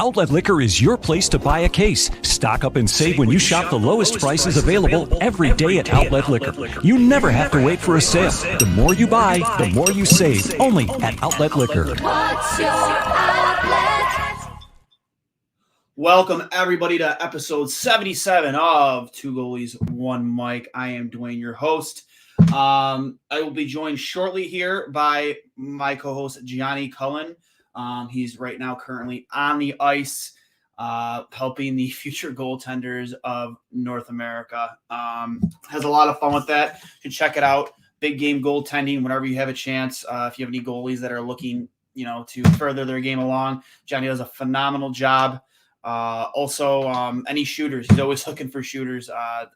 Outlet Liquor is your place to buy a case. Stock up and save when you shop the lowest prices available every day at Outlet Liquor. You never have to wait for a sale. The more you buy, the more you save. Only at Outlet Liquor. What's your outlet? Welcome, everybody, to episode 77 of Two Goalies, One Mic. I am Duane, your host. I will be joined shortly here by my co-host, Johnny Cullen. He's right now currently on the ice, helping the future goaltenders of North America. Has a lot of fun with that. You should check it out. Big game goaltending whenever you have a chance. If you have any goalies that are looking, to further their game along, Johnny does a phenomenal job. Also, any shooters, he's always looking for shooters,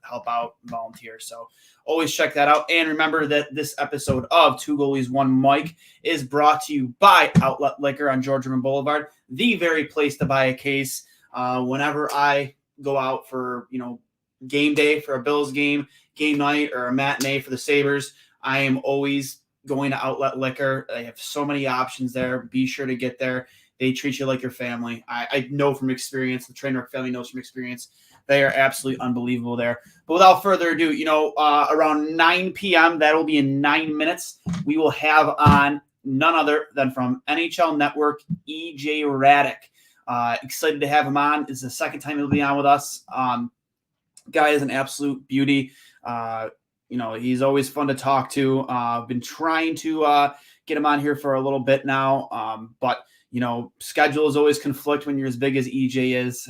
help out, volunteer. So always check that out. And remember that this episode of Two Goalies, One Mic is brought to you by Outlet Liquor on George Rimmon Boulevard, the very place to buy a case. Whenever I go out for, game day for a Bills game night, or a matinee for the Sabres, I am always going to Outlet Liquor. They have so many options there. Be sure to get there. They treat you like your family. I know from experience. The Trainwreck family knows from experience. They are absolutely unbelievable there. But without further ado, around 9 p.m., that'll be in 9 minutes, we will have on none other than from NHL Network, EJ Hradek. Excited to have him on. It's the second time he'll be on with us. Guy is an absolute beauty. He's always fun to talk to. I've been trying to get him on here for a little bit now, but schedules always conflict when you're as big as EJ is.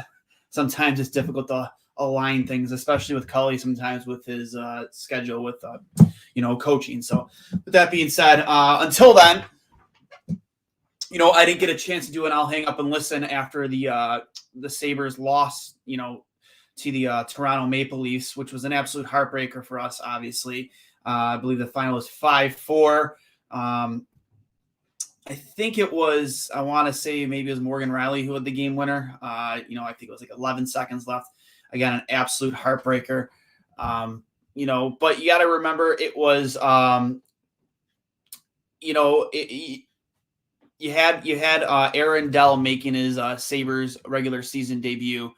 Sometimes it's difficult to align things, especially with Cully, sometimes with his schedule with, coaching. So with that being said, until then, I didn't get a chance to do it. I'll hang up and listen after the Sabres loss, to the Toronto Maple Leafs, which was an absolute heartbreaker for us, obviously. I believe the final was 5-4. I think it was, I want to say maybe it was Morgan Riley who had the game winner. I think it was like 11 seconds left. Again, an absolute heartbreaker. But you got to remember it was, you had Aaron Dell making his Sabres regular season debut.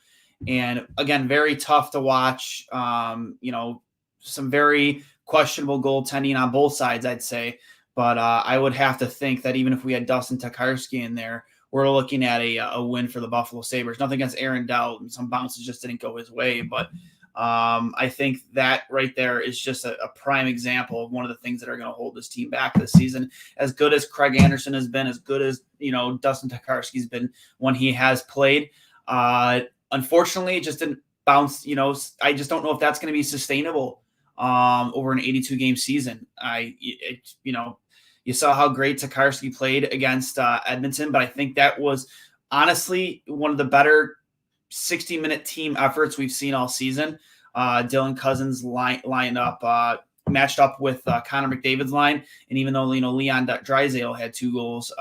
And again, very tough to watch. Some very questionable goaltending on both sides, I'd say. But I would have to think that even if we had Dustin Tokarski in there, we're looking at a win for the Buffalo Sabres. Nothing against Aaron Dell. Some bounces just didn't go his way. But I think that right there is just a prime example of one of the things that are going to hold this team back this season. As good as Craig Anderson has been, as good as, Dustin Tokarski's been when he has played. Unfortunately, it just didn't bounce. I just don't know if that's going to be sustainable over an 82-game season. You saw how great Tokarski played against Edmonton, but I think that was honestly one of the better 60-minute team efforts we've seen all season. Dylan Cousins lined up, matched up with Connor McDavid's line, and even though Leon Dryzeddle had 2 goals,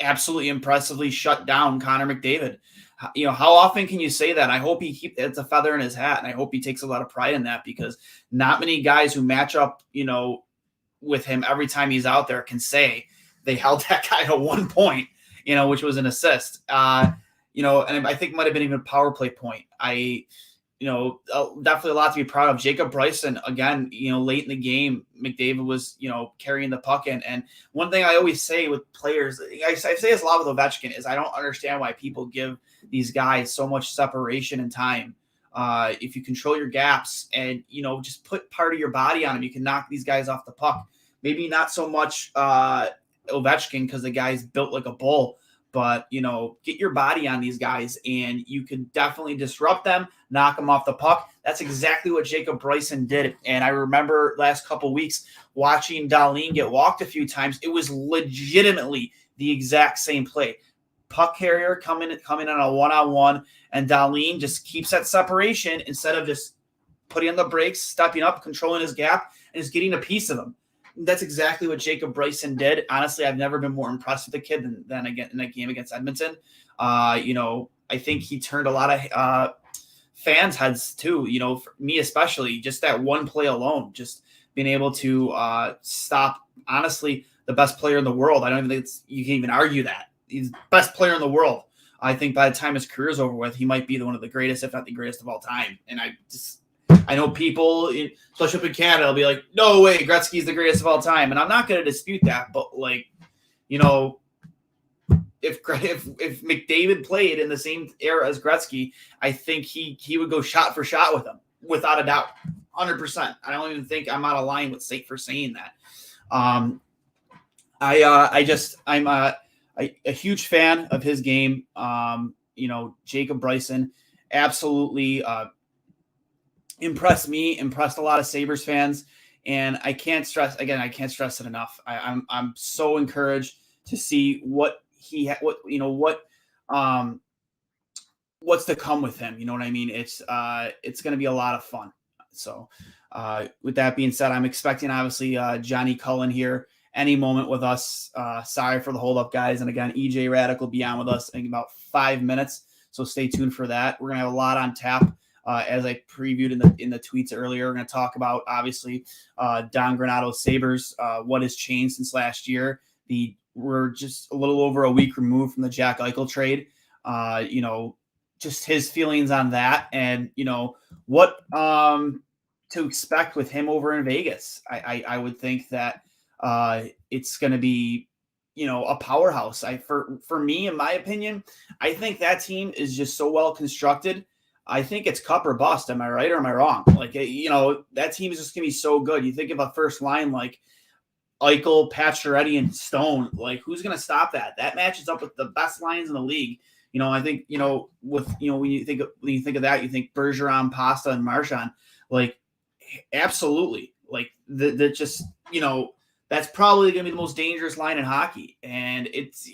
absolutely impressively shut down Connor McDavid. How often can you say that? I hope it's a feather in his hat, and I hope he takes a lot of pride in that, because not many guys who match up, with him every time he's out there can say they held that guy to 1 point, which was an assist. And I think it might have been even a power play point. Definitely a lot to be proud of. Jacob Bryson, again, late in the game, McDavid was, carrying the puck in. And one thing I always say with players, I say this a lot with Ovechkin, is I don't understand why people give these guys so much separation and time. If you control your gaps and, just put part of your body on them, you can knock these guys off the puck. Maybe not so much Ovechkin, because the guy's built like a bull, but, get your body on these guys and you can definitely disrupt them, knock them off the puck. That's exactly what Jacob Bryson did. And I remember last couple weeks watching Dahlin get walked a few times. It was legitimately the exact same play. Puck carrier coming on a one-on-one, and Dahlin just keeps that separation instead of just putting on the brakes, stepping up, controlling his gap, and just getting a piece of him. That's exactly what Jacob Bryson did. Honestly, I've never been more impressed with the kid than again in that game against Edmonton. I think he turned a lot of fans' heads too. For me especially, just that one play alone, just being able to stop, honestly, the best player in the world. I don't even think you can even argue that. he's the best player in the world. I think by the time his career is over with, he might be one of the greatest, if not the greatest of all time. And I know people, especially up in Canada, will be like, no way, Gretzky's the greatest of all time. And I'm not going to dispute that. But, like, if McDavid played in the same era as Gretzky, I think he would go shot for shot with him, without a doubt, 100%. I don't even think I'm out of line with for saying that. I'm a huge fan of his game. Jacob Bryson absolutely impressed me, impressed a lot of Sabres fans. And I can't stress it enough. I'm so encouraged to see what's to come with him. You know what I mean? It's going to be a lot of fun. So with that being said, I'm expecting obviously Johnny Cullen here any moment with us. Sorry for the hold up, guys. And again, EJ Hradek will be on with us in about 5 minutes. So stay tuned for that. We're going to have a lot on tap. As I previewed in the tweets earlier, we're going to talk about obviously Don Granato's Sabres, what has changed since last year. We're just a little over a week removed from the Jack Eichel trade. Just his feelings on that, and what to expect with him over in Vegas. I would think that it's going to be a powerhouse. For me, in my opinion, I think that team is just so well constructed. I think it's cup or bust. Am I right or am I wrong? Like, that team is just going to be so good. You think of a first line like Eichel, Pacioretty, and Stone. Like, who's going to stop that? That matches up with the best lines in the league. I think, when you think of that, you think Bergeron, Pasta, and Marchand. Like, absolutely. Like, that's probably going to be the most dangerous line in hockey. And it's,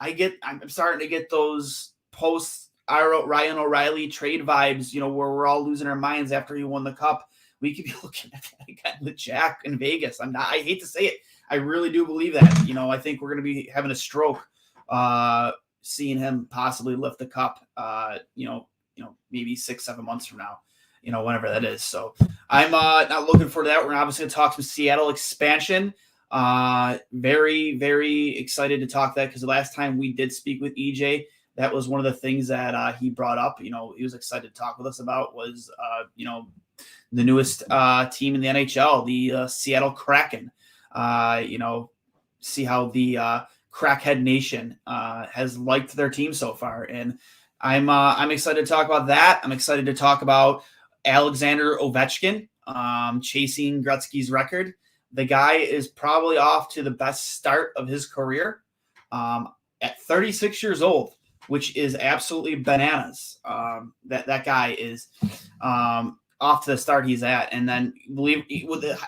I'm starting to get those posts Ryan O'Reilly trade vibes, where we're all losing our minds after he won the cup. We could be looking at that again with Jack in Vegas. I hate to say it. I really do believe that. I think we're going to be having a stroke, seeing him possibly lift the cup, maybe 6-7 months from now, whenever that is. So I'm not looking forward to that. We're obviously going to talk some Seattle expansion. Very, very excited to talk that, because the last time we did speak with EJ, that was one of the things that he brought up. He was excited to talk with us about was, the newest team in the NHL, the Seattle Kraken. See how the Crackhead Nation has liked their team so far, and I'm excited to talk about that. I'm excited to talk about Alexander Ovechkin chasing Gretzky's record. The guy is probably off to the best start of his career at 36 years old, which is absolutely bananas. That guy is off to the start he's at. And then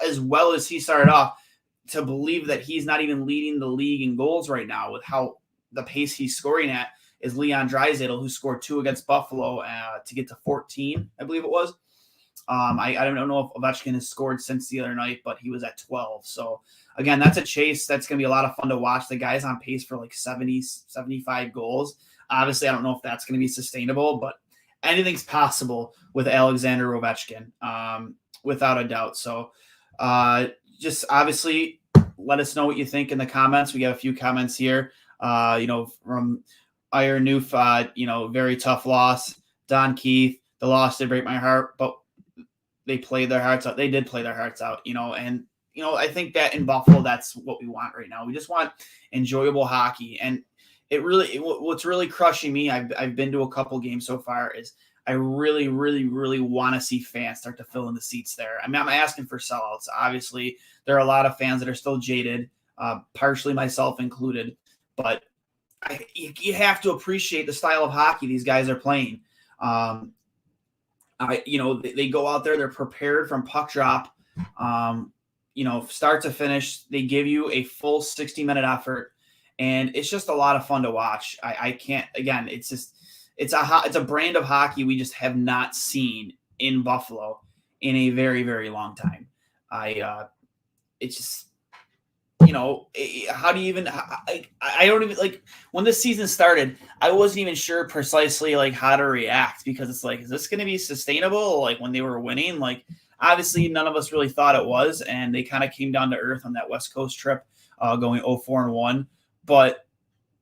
as well as he started off, to believe that he's not even leading the league in goals right now with how the pace he's scoring at is Leon Dryzeddle, who scored 2 against Buffalo to get to 14, I believe it was. I don't know if Ovechkin has scored since the other night, but he was at 12. So again, that's a chase. That's going to be a lot of fun to watch. The guy's on pace for like 70, 75 goals. Obviously, I don't know if that's going to be sustainable, but anything's possible with Alexander Ovechkin, without a doubt. So just obviously let us know what you think in the comments. We got a few comments here, from Iron Noof, very tough loss. Don Keith, the loss did break my heart, but they played their hearts out. They did play their hearts out, and, I think that in Buffalo, that's what we want right now. We just want enjoyable hockey. And what's really crushing me, I've been to a couple games so far, is I really, really, really want to see fans start to fill in the seats there. I mean, I'm asking for sellouts. Obviously, there are a lot of fans that are still jaded, partially myself included, but you have to appreciate the style of hockey these guys are playing. They go out there, they're prepared from puck drop, start to finish. They give you a full 60-minute effort, and it's just a lot of fun to watch. I can't, again, it's a brand of hockey we just have not seen in Buffalo in a very, very long time. It's just, how do you even, I don't even, like, when this season started, I wasn't even sure precisely like how to react, because it's like, is this going to be sustainable? Like when they were winning, like obviously none of us really thought it was, and they kind of came down to earth on that West Coast trip, going 0-4-1. But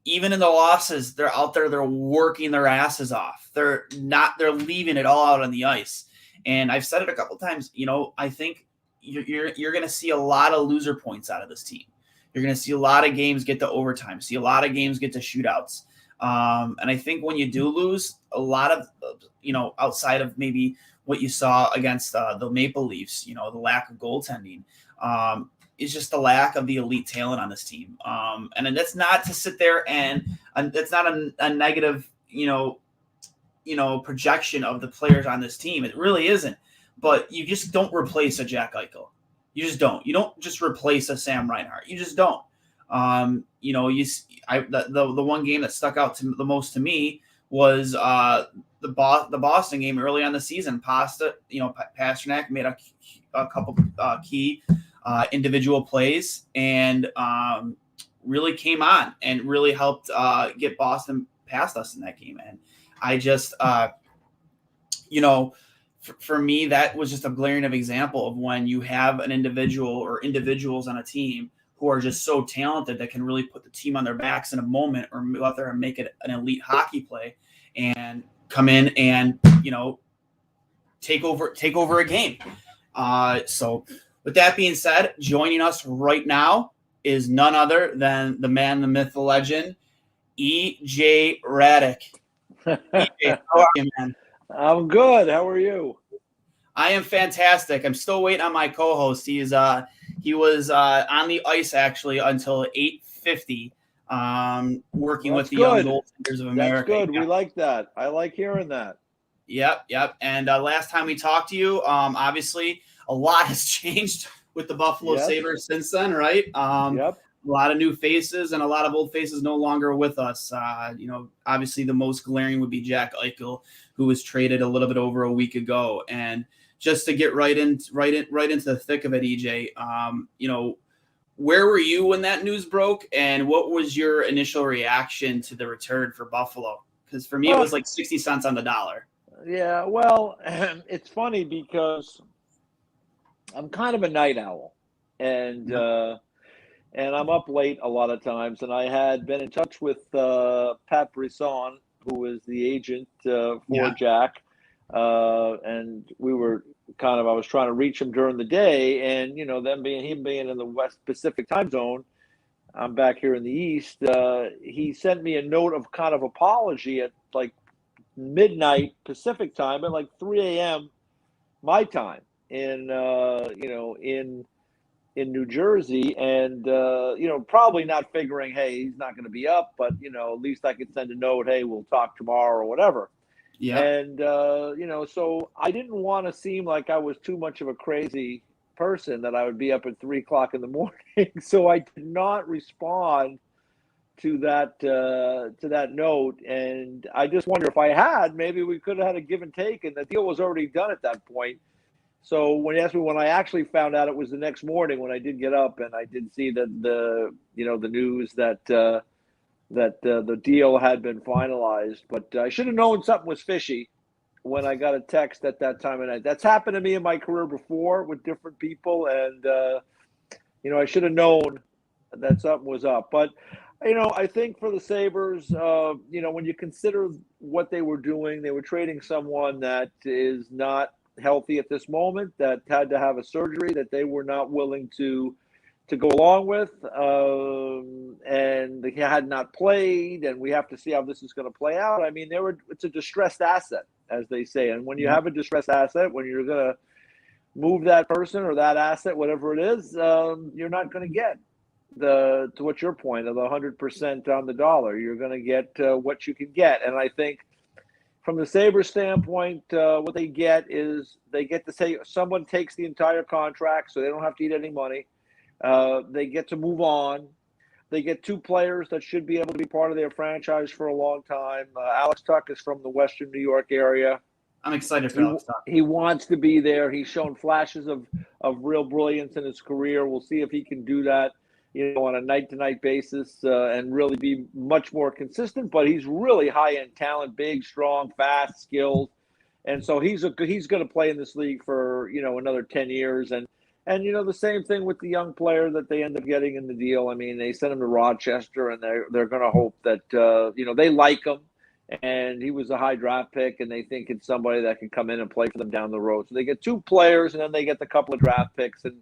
even in the losses, they're out there, they're working their asses off. They're leaving it all out on the ice. And I've said it a couple times, I think you're going to see a lot of loser points out of this team. You're going to see a lot of games get to overtime, see a lot of games get to shootouts. And I think when you do lose, a lot of, outside of maybe what you saw against the Maple Leafs, the lack of goaltending, is just the lack of the elite talent on this team. And that's not to sit there and that's not a negative, projection of the players on this team. It really isn't. But you just don't replace a Jack Eichel. You just don't. You don't just replace a Sam Reinhart. You just don't. The one game that stuck out the most to me was the Boston game early on the season. Pasternak made a couple key individual plays and really came on and really helped get Boston past us in that game. And I just, for me, that was just a glaring example of when you have an individual or individuals on a team who are just so talented that can really put the team on their backs in a moment or go out there and make it an elite hockey play and come in and, take over a game. So with that being said, joining us right now is none other than the man, the myth, the legend, EJ Hradek. EJ, how are you, man? I'm good. How are you? I am fantastic. I'm still waiting on my co-host. He was on the ice actually until 8:50, working with the Young Goaltenders of America. That's good. We like that. I like hearing that. Yep. And last time we talked to you, obviously a lot has changed with the Buffalo Sabres since then, right? Yep. A lot of new faces and a lot of old faces no longer with us. Obviously the most glaring would be Jack Eichel, who was traded a little bit over a week ago. And just to get right into the thick of it, EJ, where were you when that news broke, and what was your initial reaction to the return for Buffalo? Because for me, it was like 60 cents on the dollar. Yeah, well, it's funny because I'm kind of a night owl, and I'm up late a lot of times. And I had been in touch with Pat Brisson, who is the agent for Jack, and we were I was trying to reach him during the day, and him being in the West Pacific time zone, I'm back here in the East. He sent me a note of kind of apology at like midnight Pacific time, at like 3 a.m. my time in New Jersey, and probably not figuring, hey, he's not going to be up, but at least I could send a note, hey, we'll talk tomorrow or whatever. Yeah. And so I didn't want to seem like I was too much of a crazy person that I would be up at 3 o'clock in the morning. So I did not respond to that note, and I just wonder if I had, maybe we could have had a give and take, and the deal was already done at that point. So when you asked me when I actually found out, it was the next morning when I did get up and I did see that the news that the deal had been finalized. But I should have known something was fishy when I got a text at that time of night. That's happened to me in my career before with different people, and I should have known that something was up. But I think for the Sabres, when you consider what they were doing, they were trading someone that is not healthy at this moment, that had to have a surgery that they were not willing to go along with, and they had not played, and we have to see how this is going to play out. I mean, it's a distressed asset, as they say, and when you have a distressed asset, when you're going to move that person or that asset, whatever it is, you're not going to get to what's your point of the 100% on the dollar. You're going to get what you can get, and I think from the Sabres standpoint, what they get is they get to say someone takes the entire contract, so they don't have to eat any money. They get to move on. They get two players that should be able to be part of their franchise for a long time. Alex Tuck is from the Western New York area. I'm excited for Alex Tuck. He wants to be there. He's shown flashes of real brilliance in his career. We'll see if he can do that, on a night-to-night basis and really be much more consistent. But he's really high-end talent, big, strong, fast, skilled. And so he's going to play in this league for, another 10 years. And And, the same thing with the young player that they end up getting in the deal. I mean, they sent him to Rochester, and they're going to hope that, they like him. And he was a high draft pick, and they think it's somebody that can come in and play for them down the road. So they get 2 players, and then they get the couple of draft picks. And,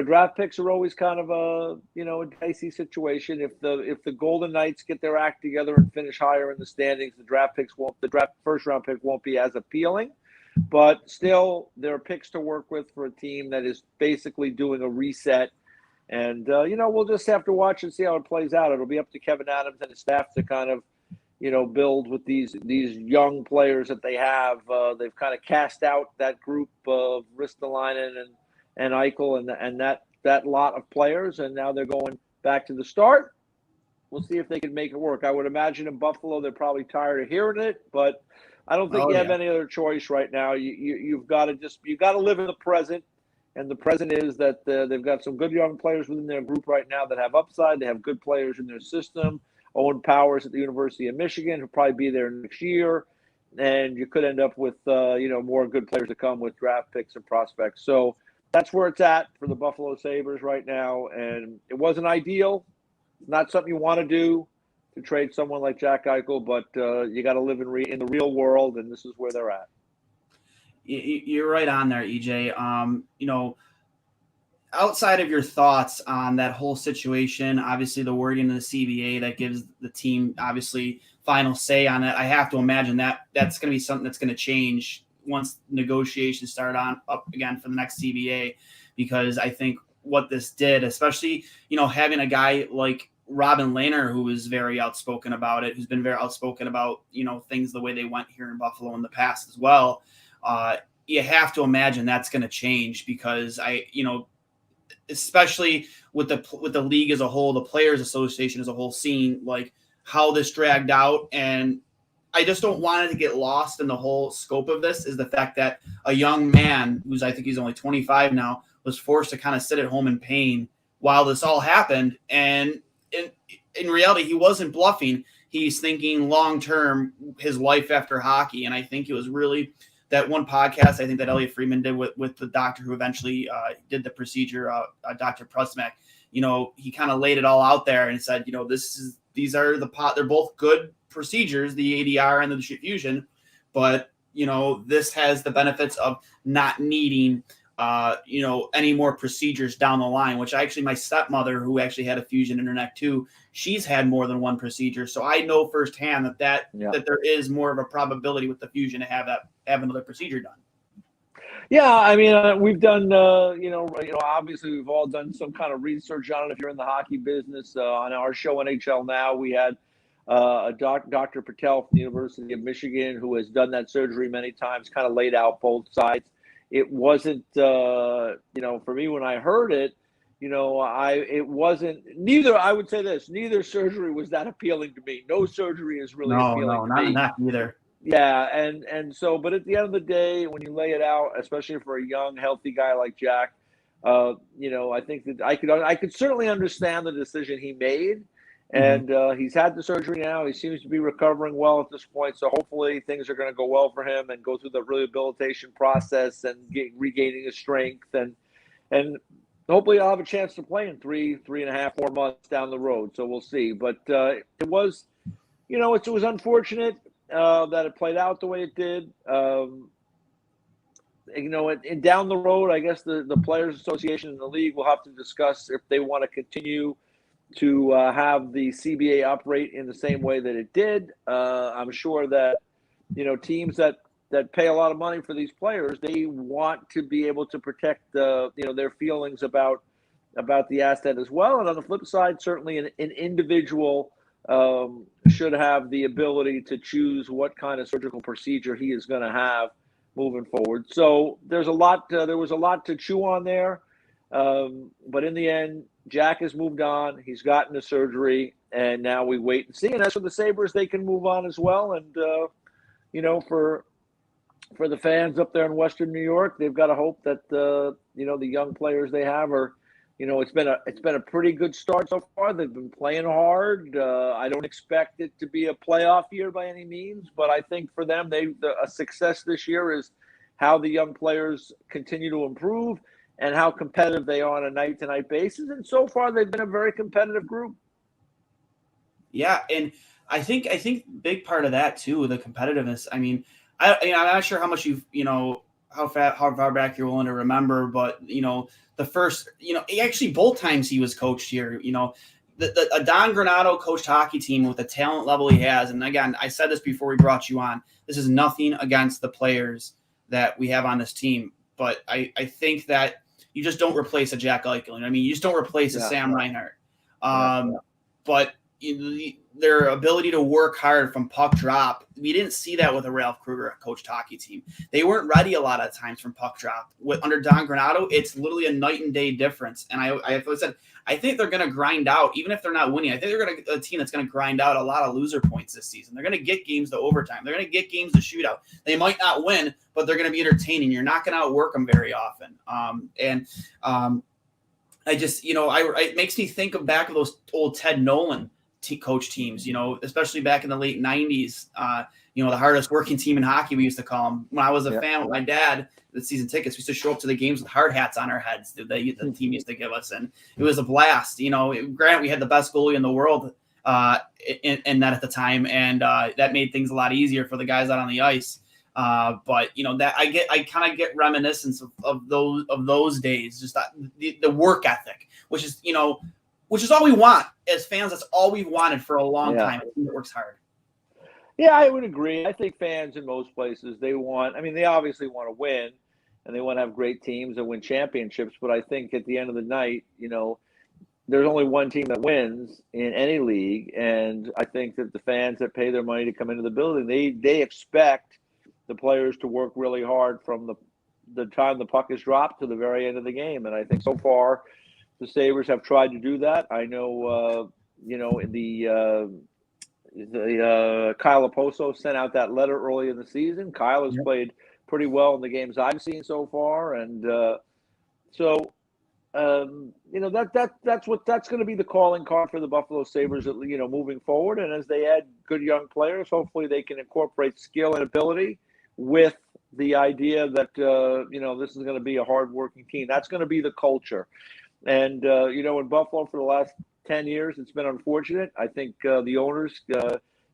draft picks are always kind of a dicey situation. If the Golden Knights get their act together and finish higher in the standings, the first round pick won't be as appealing. But still, there are picks to work with for a team that is basically doing a reset. And, we'll just have to watch and see how it plays out. It'll be up to Kevin Adams and his staff to kind of, build with these young players that they have. They've kind of cast out that group of Ristolainen and Eichel and that lot of players, and now they're going back to the start. We'll see if they can make it work. I would imagine in Buffalo they're probably tired of hearing it, but I don't think you have any other choice right now. You've got to live in the present, and the present is that they've got some good young players within their group right now that have upside. They have good players in their system. Owen Powers at the University of Michigan, who'll probably be there next year, and you could end up with more good players to come with draft picks and prospects. So that's where it's at for the Buffalo Sabres right now, and it wasn't ideal. Not something you want to do, to trade someone like Jack Eichel, but you got to live in the real world, and this is where they're at. You're right on there, EJ. Outside of your thoughts on that whole situation, obviously the wording of the CBA that gives the team obviously final say on it, I have to imagine that that's going to be something that's going to change once negotiations start up again for the next CBA, because I think what this did, especially, having a guy like Robin Lehner, who is very outspoken about it, who's been very outspoken about, things the way they went here in Buffalo in the past as well. You have to imagine that's going to change, because especially with the league as a whole, the Players Association as a whole, seeing like how this dragged out. And I just don't want it to get lost in the whole scope of this, is the fact that a young man I think he's only 25 now, was forced to kind of sit at home in pain while this all happened. And in reality, he wasn't bluffing. He's thinking long-term, his life after hockey. And I think it was really that one podcast, I think, that Elliot Friedman did with the doctor who eventually did the procedure, Dr. Prusmack. He kind of laid it all out there and said, they're both good procedures, the ADR and the fusion, but, this has the benefits of not needing any more procedures down the line, which my stepmother, who actually had a fusion in her neck too, she's had more than one procedure. So I know firsthand that there is more of a probability with the fusion to have another procedure done. Yeah, I mean, we've done, obviously we've all done some kind of research on it. If you're in the hockey business, on our show NHL Now, we had Dr. Patel from the University of Michigan, who has done that surgery many times, kind of laid out both sides. It wasn't, for me when I heard it, I would say this, neither surgery was that appealing to me. No surgery is really appealing to me. No, not either. Yeah, and so, but at the end of the day, when you lay it out, especially for a young, healthy guy like Jack, I think that I could certainly understand the decision he made. And he's had the surgery now. He seems to be recovering well at this point. So hopefully things are going to go well for him and go through the rehabilitation process and regaining his strength. And hopefully I'll have a chance to play in 3.5, 4 months down the road. So we'll see. But it was, it was unfortunate that it played out the way it did. And down the road, I guess the Players Association and the league will have to discuss if they want to continue to have the CBA operate in the same way that it did. I'm sure that, teams that pay a lot of money for these players, they want to be able to protect their feelings about the asset as well. And on the flip side, certainly an individual should have the ability to choose what kind of surgical procedure he is going to have moving forward. So there was a lot to chew on there. But in the end, Jack has moved on. He's gotten the surgery, and now we wait and see. And as for the Sabres, they can move on as well. And, for the fans up there in Western New York, they've got to hope that, the young players they have are, it's been a pretty good start so far. They've been playing hard. I don't expect it to be a playoff year by any means, but I think for them, a success this year is how the young players continue to improve. and how competitive they are on a night-to-night basis. And so far, they've been a very competitive group. Yeah, and I think big part of that too, the competitiveness. I mean, I'm not sure how much how far back you're willing to remember, but the first, actually both times he was coached here, a Don Granato coached hockey team with the talent level he has. And again, I said this before we brought you on. This is nothing against the players that we have on this team, but I think that you just don't replace a Jack Eichel. You just don't replace a Sam Reinhart. But their ability to work hard from puck drop, we didn't see that with a Ralph Kruger coached hockey team. They weren't ready a lot of times from puck drop. Under Don Granato, it's literally a night and day difference. And I said, I think they're going to grind out, even if they're not winning. I think they're going to a team that's going to grind out a lot of loser points this season. They're going to get games to overtime. They're going to get games to shootout. They might not win, but they're going to be entertaining. You're not going to outwork them very often. I just, it makes me think back of those old Ted Nolan coach teams, especially back in the late 90s, the hardest working team in hockey, we used to call them. When I was a fan with my dad, the season tickets, we used to show up to the games with hard hats on our heads that the team used to give us. And it was a blast. Granted, we had the best goalie in the world in that at the time. And that made things a lot easier for the guys out on the ice. But that I kind of get reminiscence of those days, just that the work ethic, which is all we want as fans. That's all we've wanted for a long time. A team that works hard. Yeah, I would agree. I think fans in most places, they obviously want to win and they want to have great teams and win championships. But I think at the end of the night, there's only one team that wins in any league. And I think that the fans that pay their money to come into the building, they expect the players to work really hard from the time the puck is dropped to the very end of the game. And I think so far the Sabres have tried to do that. I know, Kyle Oposo sent out that letter early in the season. Kyle has played pretty well in the games I've seen so far. And that's going to be the calling card for the Buffalo Sabres, moving forward. And as they add good young players, hopefully they can incorporate skill and ability with the idea that, this is going to be a hardworking team. That's going to be the culture. And, in Buffalo for the last 10 years, it's been unfortunate. I think the owners,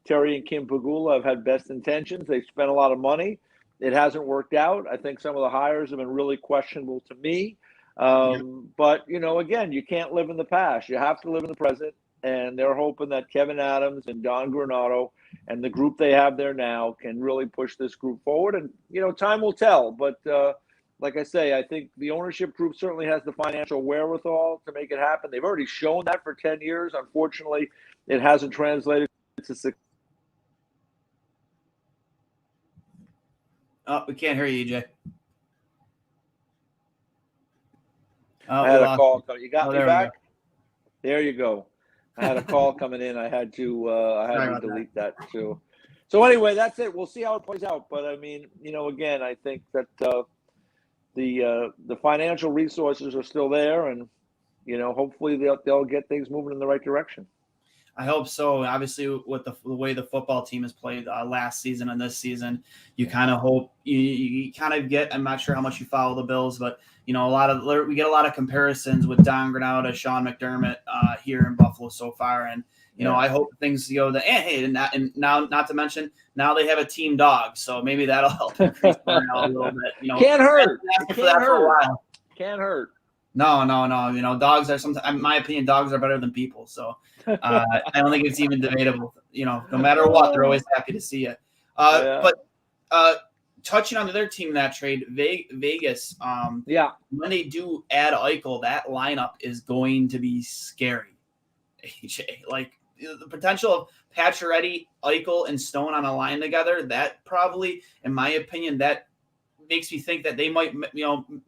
Terry and Kim Pagula, have had best intentions. They've spent a lot of money. It hasn't worked out. I think some of the hires have been really questionable to me. But, again, you can't live in the past. You have to live in the present. And they're hoping that Kevin Adams and Don Granato and the group they have there now can really push this group forward. And, time will tell. But like I say, I think the ownership group certainly has the financial wherewithal to make it happen. They've already shown that for 10 years. Unfortunately, it hasn't translated to success. Oh, we can't hear you, EJ. I had a call coming. You got me back? There you go. I had a call coming in. I had to delete that too. So anyway, that's it. We'll see how it plays out. But again, I think that the financial resources are still there, and hopefully they'll get things moving in the right direction. I hope so. Obviously, with the way the football team has played last season and this season, you kind of hope you kind of get. I'm not sure how much you follow the Bills, but we get a lot of comparisons with Don Granato, Sean McDermott here in Buffalo so far, and I hope things go. And now, not to mention, now they have a team dog, so maybe that'll help increase morale a little bit. Can't hurt. Can't hurt. No. Dogs are sometimes, in my opinion, dogs are better than people. So I don't think it's even debatable. No matter what, they're always happy to see you. But touching on the other team in that trade, Vegas. When they do add Eichel, that lineup is going to be scary. AJ, like the potential of Pacioretty, Eichel, and Stone on a line together. That probably, in my opinion, that makes me think that they might,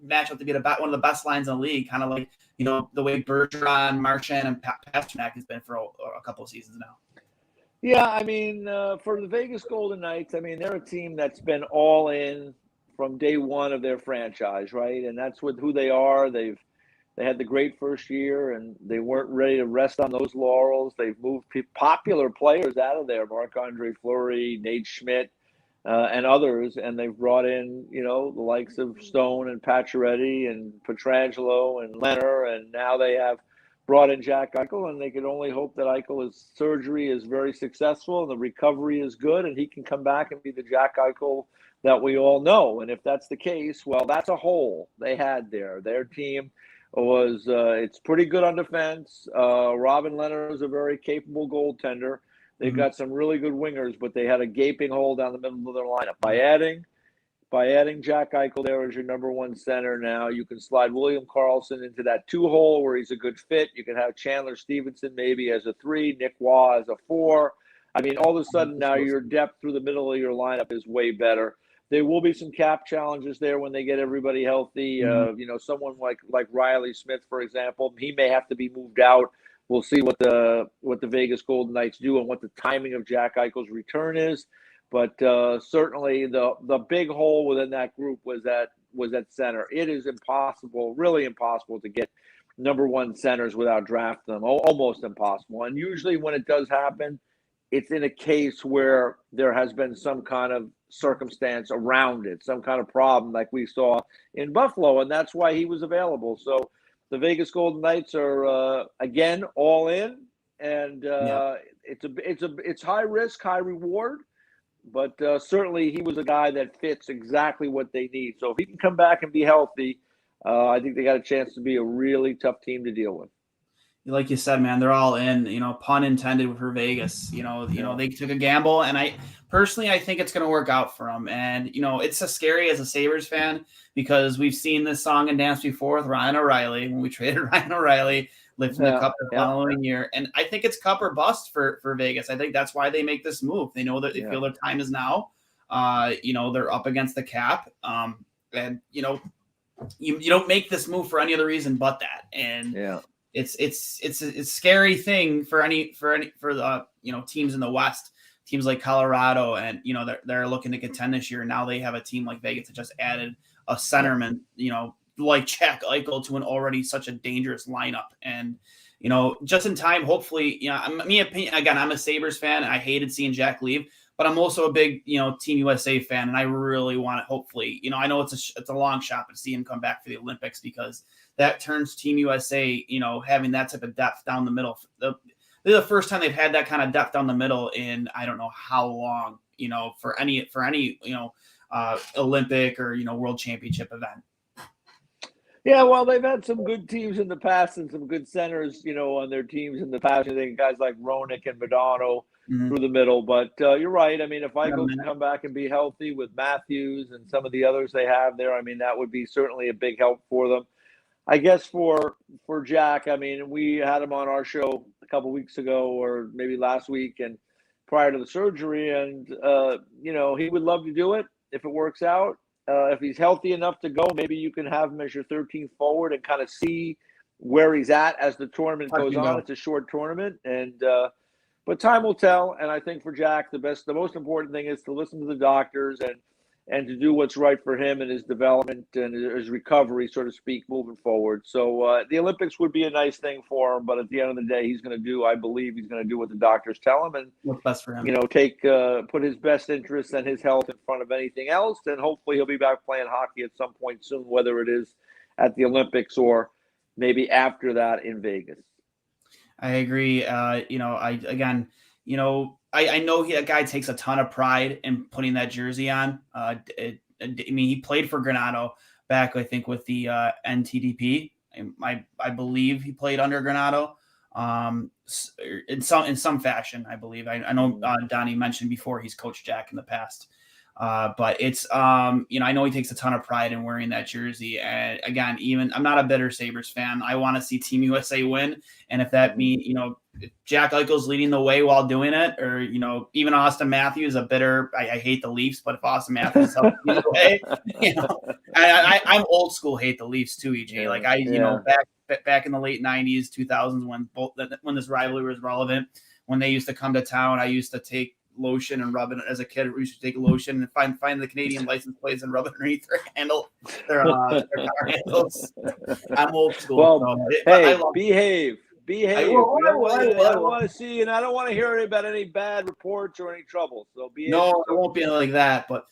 match up to be one of the best lines in the league, kind of like, the way Bergeron, Marchand, and Pastrnak has been for a couple of seasons now. Yeah, for the Vegas Golden Knights, they're a team that's been all in from day one of their franchise, right? And that's who they are. They had the great first year, and they weren't ready to rest on those laurels. They've moved popular players out of there, Marc-Andre Fleury, Nate Schmidt. and others, and they've brought in, the likes of Stone and Pacioretty and Pietrangelo and Leonard, and now they have brought in Jack Eichel, and they can only hope that Eichel's surgery is very successful and the recovery is good, and he can come back and be the Jack Eichel that we all know. And if that's the case, well, that's a hole they had there. Their team was it's pretty good on defense. Robin Leonard is a very capable goaltender. They've got some really good wingers, but they had a gaping hole down the middle of their lineup. By adding Jack Eichel there as your number one center now, you can slide William Karlsson into that 2-hole where he's a good fit. You can have Chandler Stevenson maybe as a 3, Nick Waugh as a 4. I mean, all of a sudden now your depth through the middle of your lineup is way better. There will be some cap challenges there when they get everybody healthy. Someone like Riley Smith, for example, he may have to be moved out. We'll see what the Vegas Golden Knights do and what the timing of Jack Eichel's return is. But certainly the big hole within that group was at center. It is impossible, really impossible, to get number one centers without drafting them. Almost impossible. And usually when it does happen, it's in a case where there has been some kind of circumstance around it, some kind of problem like we saw in Buffalo, and that's why he was available. So the Vegas Golden Knights are again all in, and it's high risk, high reward, but certainly he was a guy that fits exactly what they need. So if he can come back and be healthy, I think they got a chance to be a really tough team to deal with. Like you said, man, they're all in, pun intended for Vegas. They took a gamble, and I think it's going to work out for them. And, it's so scary as a Sabres fan because we've seen this song and dance before with Ryan O'Reilly when we traded Ryan O'Reilly, lifting the cup the following year. And I think it's cup or bust for Vegas. I think that's why they make this move. They know that they feel their time is now. They're up against the cap. And, you don't make this move for any other reason but that. And it's a scary thing for the teams in the West, teams like Colorado, and they're looking to contend this year. Now they have a team like Vegas that just added a centerman, like Jack Eichel to an already such a dangerous lineup. And just in time, hopefully, I'm a Sabres fan, and I hated seeing Jack leave, but I'm also a big Team USA fan, and I really want to hopefully, I know it's a long shot, but see him come back for the Olympics, because that turns Team USA, having that type of depth down the middle. They're the first time they've had that kind of depth down the middle in I don't know how long, for any Olympic or World Championship event. Yeah, well, they've had some good teams in the past and some good centers, on their teams in the past. I think guys like Ronick and Modano through the middle. But you're right. I mean, if Eichel can come back and be healthy with Matthews and some of the others they have there, I mean, that would be certainly a big help for them. I guess for Jack, I mean, we had him on our show a couple weeks ago or maybe last week and prior to the surgery, and, he would love to do it if it works out. If he's healthy enough to go, maybe you can have him as your 13th forward and kind of see where he's at as the tournament goes on. It's a short tournament, and but time will tell. And I think for Jack, the most important thing is to listen to the doctors and to do what's right for him and his development and his recovery, so to speak, moving forward. So the Olympics would be a nice thing for him, but at the end of the day, I believe he's going to do what the doctors tell him, and what's best for him. Put his best interests and his health in front of anything else, and hopefully he'll be back playing hockey at some point soon, whether it is at the Olympics or maybe after that in Vegas. I agree. I know that guy takes a ton of pride in putting that jersey on. He played for Granato back, I think, with the NTDP. I believe he played under Granato in some fashion, I believe. I know Donnie mentioned before he's coached Jack in the past. But it's, I know he takes a ton of pride in wearing that jersey. And again, I'm not a bitter Sabres fan. I want to see Team USA win. And if that means, Jack Eichel's leading the way while doing it, or, even Austin Matthews, I hate the Leafs, but if Austin Matthews helps lead the way, I'm old school, hate the Leafs too, EJ. Back in the late 90s, 2000s, when this rivalry was relevant, when they used to come to town, I used to take lotion and rub it as a kid. We used to take lotion and find the Canadian license plates and rub it underneath their car handles. I'm old school. Well, behave. Behave. We don't want to see, and I don't want to hear about any bad reports or any trouble. So behave. No, it won't be like that. But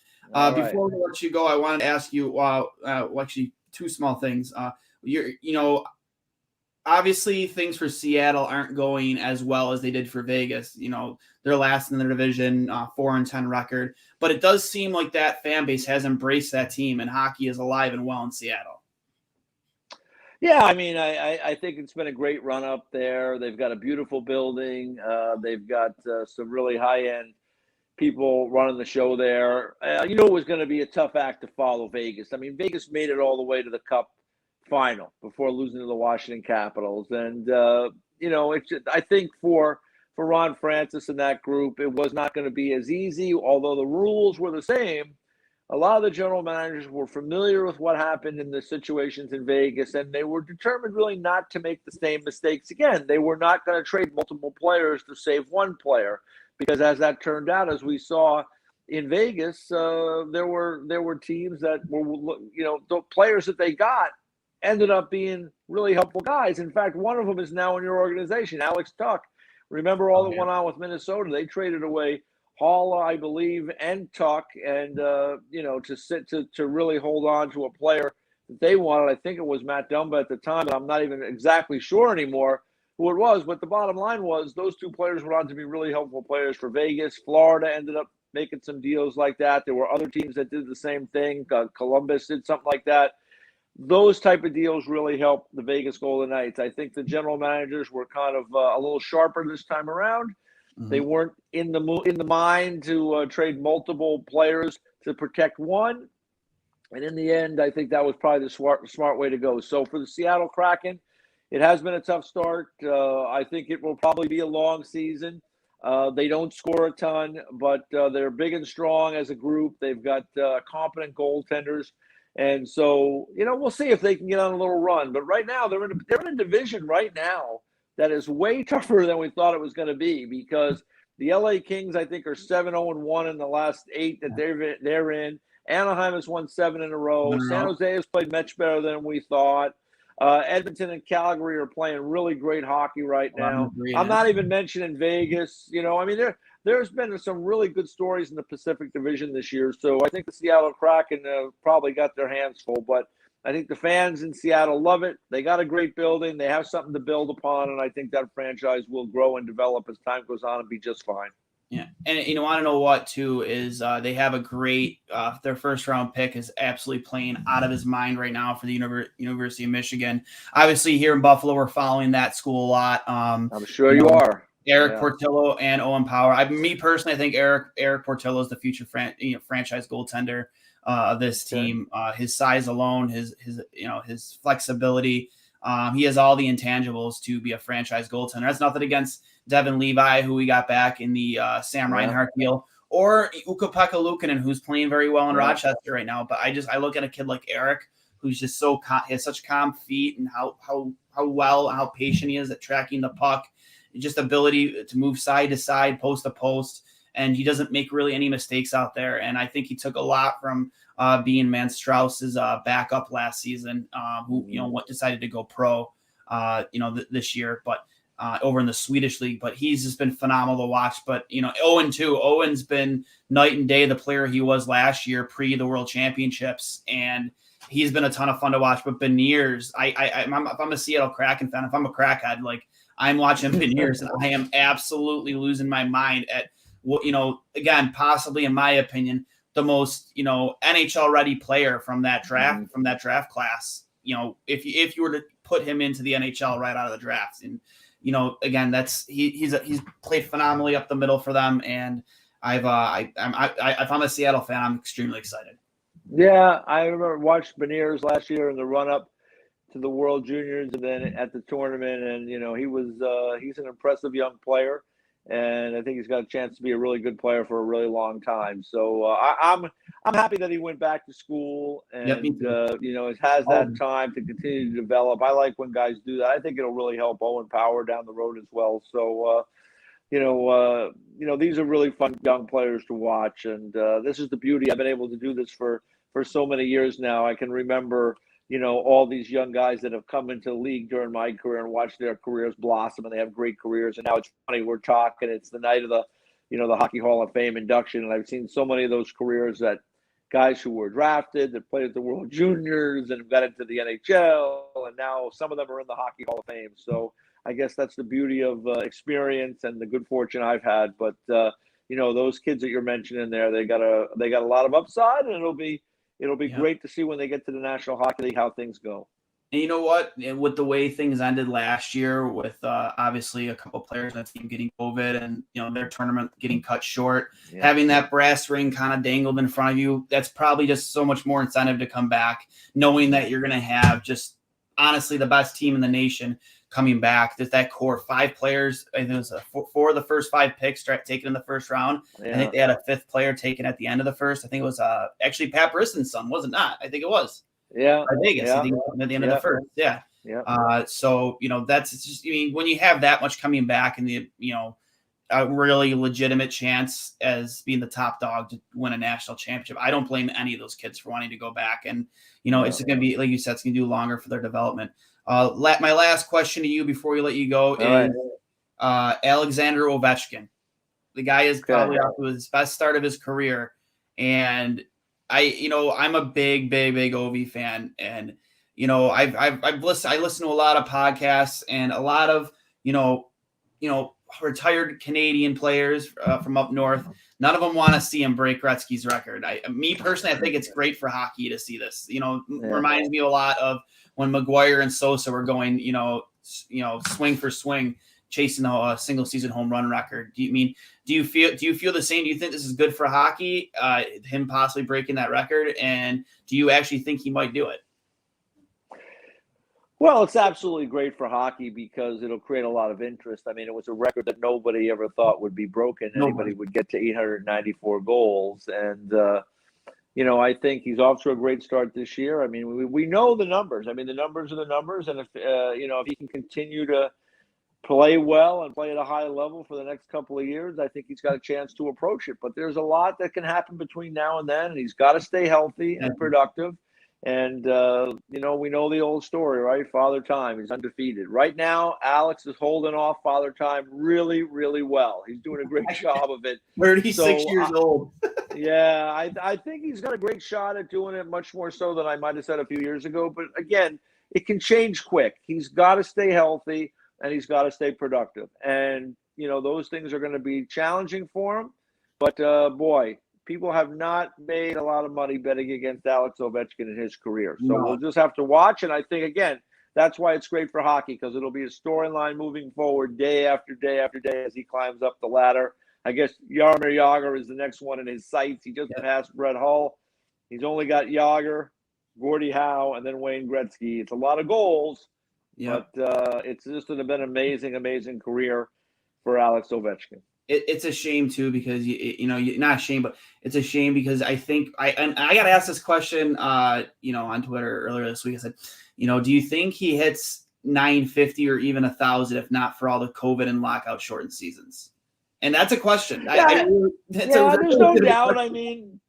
before we let you go, I wanted to ask you, actually, two small things. Obviously things for Seattle aren't going as well as they did for Vegas. They're last in their division, 4-10 record. But it does seem like that fan base has embraced that team, and hockey is alive and well in Seattle. Yeah, I mean, I think it's been a great run up there. They've got a beautiful building. They've got some really high-end people running the show there. It was going to be a tough act to follow Vegas. I mean, Vegas made it all the way to the Cup final before losing to the Washington Capitals. And, I think for Ron Francis and that group, it was not going to be as easy, although the rules were the same. A lot of the general managers were familiar with what happened in the situations in Vegas, and they were determined really not to make the same mistakes again. They were not going to trade multiple players to save one player, because as that turned out, as we saw in Vegas, there were teams that were, the players that they got ended up being really helpful guys. In fact, one of them is now in your organization, Alex Tuck. Remember all that went on with Minnesota? They traded away Hall, I believe, and Tuck, and to really hold on to a player that they wanted. I think it was Matt Dumba at the time, and I'm not even exactly sure anymore who it was. But the bottom line was those two players went on to be really helpful players for Vegas. Florida ended up making some deals like that. There were other teams that did the same thing. Columbus did something like that. Those type of deals really helped the Vegas Golden Knights. I think the general managers were kind of a little sharper this time around. They weren't in the mind to trade multiple players to protect one. And in the end, I think that was probably the smart way to go. So for the Seattle Kraken, it has been a tough start. I think it will probably be a long season. They don't score a ton, but they're big and strong as a group. They've got competent goaltenders. And so, we'll see if they can get on a little run. But right now, they're in a division right now that is way tougher than we thought it was going to be, because the LA Kings, I think, are 7-0-1 in the last 8 that they're in. Anaheim has won 7 in a row. San Jose has played much better than we thought. Edmonton and Calgary are playing really great hockey right now. I'm not even mentioning Vegas. There's been some really good stories in the Pacific Division this year. So I think the Seattle Kraken probably got their hands full. But I think the fans in Seattle love it. They got a great building. They have something to build upon. And I think that franchise will grow and develop as time goes on and be just fine. Yeah. And you want to know what, too, is they have a great their first-round pick is absolutely playing out of his mind right now for the University of Michigan. Obviously, here in Buffalo, we're following that school a lot. I'm sure you are. Eric Portillo and Owen Power. Me personally, I think Eric Portillo is the future franchise goaltender of this team. His size alone, his flexibility, he has all the intangibles to be a franchise goaltender. That's nothing against Devin Levi, who we got back in the Sam Reinhart deal, or Ukko-Pekka Luukkonen, who's playing very well in Rochester right now. But I look at a kid like Eric, who's just he has such calm feet, and how patient he is at tracking the puck. Just ability to move side to side, post to post, and he doesn't make really any mistakes out there. And I think he took a lot from being Strauss's backup last season, who decided to go pro, this year, but over in the Swedish league. But he's just been phenomenal to watch. But Owen too. Owen's been night and day the player he was last year pre the World Championships, and he's been a ton of fun to watch. But Beniers, if I'm a Seattle Kraken fan, if I'm a crackhead, I'm watching Beniers, and I am absolutely losing my mind at what, again, possibly in my opinion, the most, NHL ready player from that draft class. If you were to put him into the NHL right out of the draft, and again, he's played phenomenally up the middle for them, and if I'm a Seattle fan, I'm extremely excited. Yeah, I remember watched Beniers last year in the run up to the World Juniors and then at the tournament, and he's an impressive young player, and I think he's got a chance to be a really good player for a really long time. So I'm happy that he went back to school and has that time to continue to develop. I like when guys do that. I think it'll really help Owen Power down the road as well. So these are really fun young players to watch, and this is the beauty. I've been able to do this for so many years now. I can remember all these young guys that have come into the league during my career and watched their careers blossom, and they have great careers. And now it's funny, we're talking, it's the night of the Hockey Hall of Fame induction. And I've seen so many of those careers that guys who were drafted, that played at the World Juniors and got into the NHL, and now some of them are in the Hockey Hall of Fame. So I guess that's the beauty of experience and the good fortune I've had. But those kids that you're mentioning there, they got a lot of upside, and it'll be great to see when they get to the National Hockey League how things go. And you know what? With the way things ended last year, with obviously a couple players on the team getting COVID and their tournament getting cut short, having that brass ring kind of dangled in front of you, that's probably just so much more incentive to come back, knowing that you're going to have just honestly the best team in the nation coming back. There's that core 5 players. I think it was 4 of the first 5 picks taken in the first round. Yeah. I think they had a 5th player taken at the end of the first. I think it was actually Pat Brisson's son, was it not? I think it was. Yeah, Vegas. Yeah. I think at the end of the first. Yeah. Yeah. So that's just. I mean, when you have that much coming back and the a really legitimate chance as being the top dog to win a national championship, I don't blame any of those kids for wanting to go back. And it's going to be, like you said, it's going to do longer for their development. My last question to you before we let you go is Alexander Ovechkin. The guy is probably off to his best start of his career, and I'm a big Ovi fan, and I listen to a lot of podcasts and a lot of retired Canadian players from up north. None of them want to see him break Gretzky's record. Me personally, I think it's great for hockey to see this. Reminds me a lot of when McGuire and Sosa were going, swing for swing, chasing a single season home run record. Do you feel the same? Do you think this is good for hockey? Him possibly breaking that record, and do you actually think he might do it? Well, it's absolutely great for hockey because it'll create a lot of interest. I mean, it was a record that nobody ever thought would be broken. Anybody would get to 894 goals. And, I think he's off to a great start this year. I mean, we know the numbers. I mean, the numbers are the numbers. And if he can continue to play well and play at a high level for the next couple of years, I think he's got a chance to approach it. But there's a lot that can happen between now and then. And he's got to stay healthy and productive. And, we know the old story, right? Father Time, he's undefeated. Right now, Alex is holding off Father Time really, really well. He's doing a great job of it. 36 years old. Yeah, I think he's got a great shot at doing it, much more so than I might have said a few years ago. But again, it can change quick. He's got to stay healthy and he's got to stay productive. And, those things are going to be challenging for him. But, boy, people have not made a lot of money betting against Alex Ovechkin in his career. So we'll just have to watch. And I think, again, that's why it's great for hockey, because it'll be a storyline moving forward day after day after day as he climbs up the ladder. I guess Jaromir Jagr is the next one in his sights. He just passed Brett Hull. He's only got Jagr, Gordie Howe, and then Wayne Gretzky. It's a lot of goals, but it's just been an amazing, amazing career for Alex Ovechkin. It's a shame too, because not a shame, but it's a shame because I think I got asked this question, on Twitter earlier this week. I said, do you think he hits 950 or even 1,000 if not for all the COVID and lockout shortened seasons? And that's a question. There's no doubt. I mean,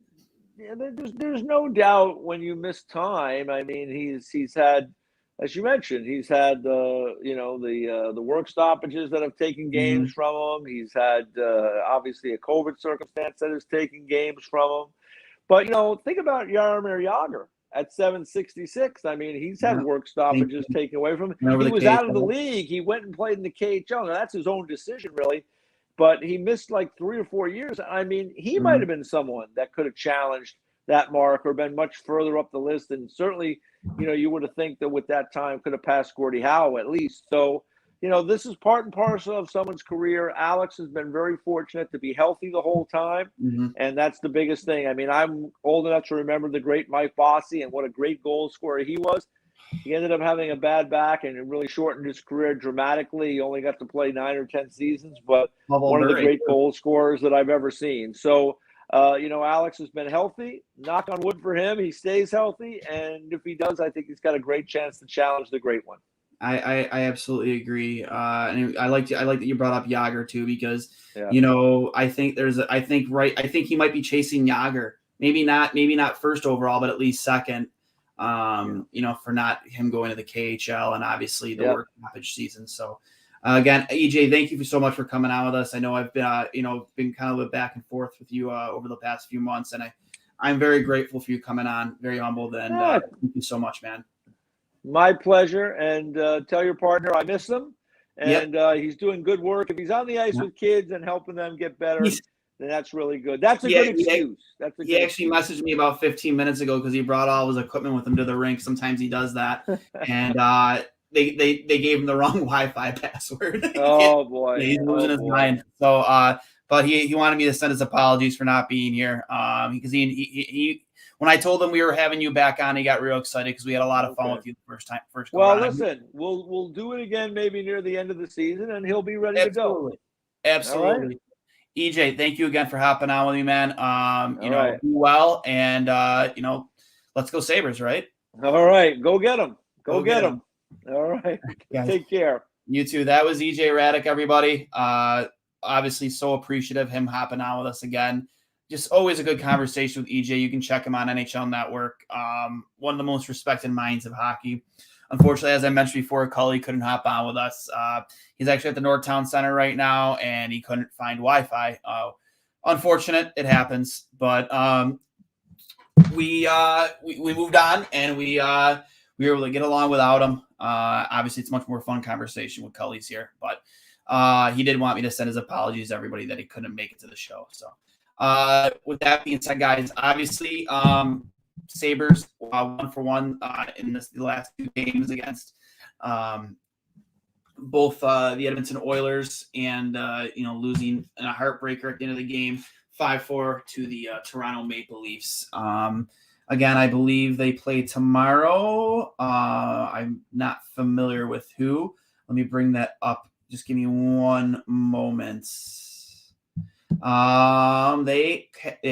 there's no doubt when you miss time. I mean, he's had, as you mentioned, he's had the work stoppages that have taken games from him. He's had obviously a COVID circumstance that has taken games from him. But think about Jaromir Jagr at 766. I mean, he's had work stoppages taken away from him. He was out of the league. He went and played in the KHL. Now that's his own decision, really. But he missed like 3 or 4 years. I mean, he might have been someone that could have challenged that mark or been much further up the list. And certainly, you would have think that with that time could have passed Gordie Howe at least. So, this is part and parcel of someone's career. Alex has been very fortunate to be healthy the whole time. And that's the biggest thing. I mean, I'm old enough to remember the great Mike Bossy and what a great goal scorer he was. He ended up having a bad back and it really shortened his career dramatically. He only got to play 9 or 10 seasons, but one of the great goal scorers that I've ever seen. So, Alex has been healthy. Knock on wood for him. He stays healthy. And if he does, I think he's got a great chance to challenge the great one. I absolutely agree. And I like that you brought up Jagr too, because, I think he might be chasing Jagr. Maybe not first overall, but at least second. for not him going to the KHL and obviously the work stoppage season. So again, EJ, thank you so much for coming on with us. I know I've been, been kind of a back and forth with you over the past few months, and I'm very grateful for you coming on, very humbled, and thank you so much, man. My pleasure. And tell your partner I miss him. And he's doing good work. If he's on the ice with kids and helping them get better, then that's really good. That's a good excuse. He actually messaged me about 15 minutes ago because he brought all his equipment with him to the rink. Sometimes he does that. And they gave him the wrong Wi-Fi password. Oh, boy. He's losing his mind. So, but he wanted me to send his apologies for not being here. Because he when I told him we were having you back on, he got real excited because we had a lot of fun with you the first time. Well, listen, we'll do it again maybe near the end of the season, and he'll be ready to go. Absolutely. Right? EJ, thank you again for hopping on with me, man. Do well, and let's go Sabres, right? All right, go get them. Go get them. All right, take care. You too. That was EJ Hradek, everybody. Obviously, so appreciative of him hopping on with us again. Just always a good conversation with EJ. You can check him on NHL Network. One of the most respected minds of hockey. Unfortunately, as I mentioned before, Cully couldn't hop on with us. He's actually at the Northtown Center right now, and he couldn't find Wi-Fi. Unfortunate, it happens. But we moved on, and we were able to get along without him. Obviously, it's a much more fun conversation with Cully's here, but he did want me to send his apologies to everybody that he couldn't make it to the show. So. With that being said, guys, obviously, Sabres 1-for-1 in the last two games against both the Edmonton Oilers and losing in a heartbreaker at the end of the game, 5-4 to the Toronto Maple Leafs. Again, I believe they play tomorrow. I'm not familiar with who. Let me bring that up. Just give me one moment. They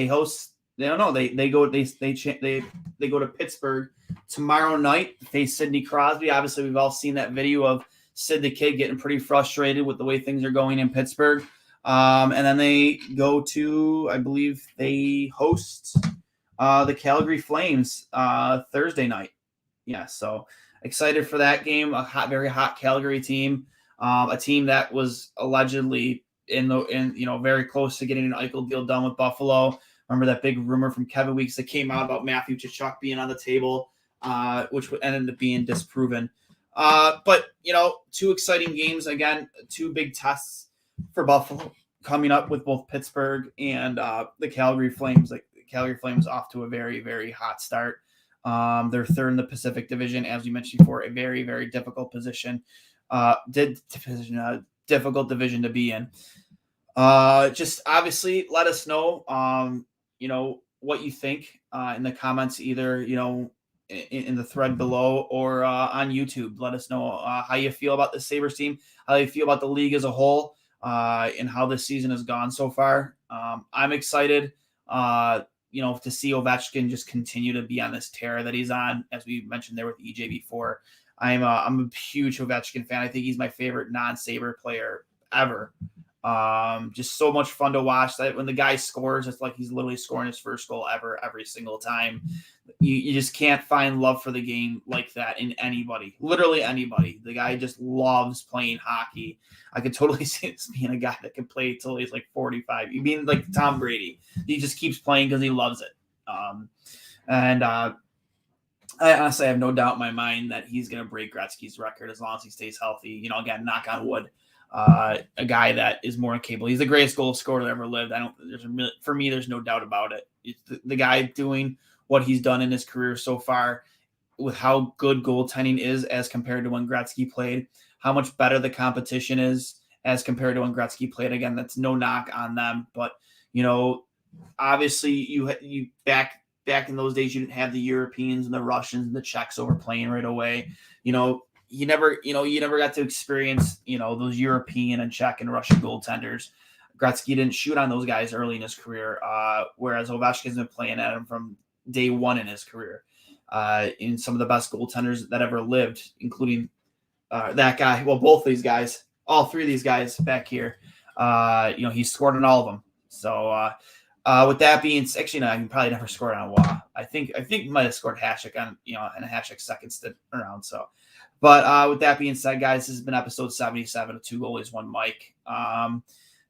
host. They don't know. They go to Pittsburgh tomorrow night. Face Sidney Crosby. Obviously, we've all seen that video of Sid the Kid getting pretty frustrated with the way things are going in Pittsburgh. And then they go to, I believe they host the Calgary Flames Thursday night. Yeah, so excited for that game. Very hot Calgary team. A team that was allegedly very close to getting an Eichel deal done with Buffalo. Remember that big rumor from Kevin Weeks that came out about Matthew Tkachuk being on the table, which ended up being disproven. But two exciting games again, two big tests for Buffalo coming up with both Pittsburgh and the Calgary Flames. Like the Calgary Flames off to a very, very hot start. They're third in the Pacific Division, as we mentioned before, a very, very difficult position. Difficult division to be in. Just obviously let us know, what you think in the comments, either, in the thread below or on YouTube. Let us know how you feel about the Sabres team, how you feel about the league as a whole, and how this season has gone so far. I'm excited, to see Ovechkin just continue to be on this tear that he's on, as we mentioned there with EJ before. I'm a huge Ovechkin fan. I think he's my favorite non-Sabre player ever. Just so much fun to watch. That when the guy scores, it's like he's literally scoring his first goal ever every single time. You just can't find love for the game like that in anybody. Literally anybody. The guy just loves playing hockey. I could totally see this being a guy that can play till he's like 45. You mean like Tom Brady? He just keeps playing because he loves it. I honestly have no doubt in my mind that he's going to break Gretzky's record as long as he stays healthy. Again, knock on wood. A guy that is more capable. He's the greatest goal scorer that ever lived. For me, there's no doubt about it. It's the guy doing what he's done in his career so far, with how good goaltending is as compared to when Gretzky played, how much better the competition is as compared to when Gretzky played. Again, that's no knock on them, but obviously you back in those days, you didn't have the Europeans and the Russians and the Czechs overplaying right away. You never got to experience, those European and Czech and Russian goaltenders. Gretzky didn't shoot on those guys early in his career, whereas Ovechkin's been playing at him from day one in his career. In some of the best goaltenders that ever lived, including that guy. Well, both these guys, all three of these guys back here. He's scored on all of them. So With that being, actually, no, I probably never scored on a wall. I think might have scored Hashtag on, in a Hashtag second stint around. So, but with that being said, guys, this has been episode 77 of Two Goalies, One Mic.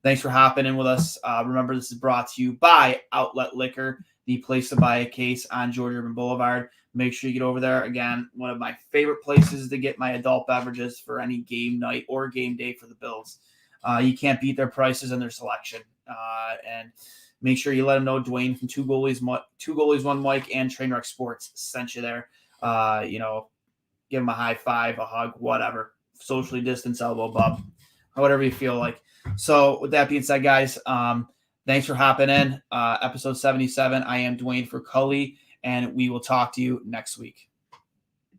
Thanks for hopping in with us. Remember, this is brought to you by Outlet Liquor, the place to buy a case on George Urban Boulevard. Make sure you get over there. Again, one of my favorite places to get my adult beverages for any game night or game day for the Bills. You can't beat their prices and their selection. And make sure you let them know Duane from Two Goalies, One Mic, and Trainwreck Sports sent you there. Give them a high five, a hug, whatever. Socially distance, elbow bump, whatever you feel like. So with that being said, guys, thanks for hopping in. Episode 77. I am Duane for Cully, and we will talk to you next week.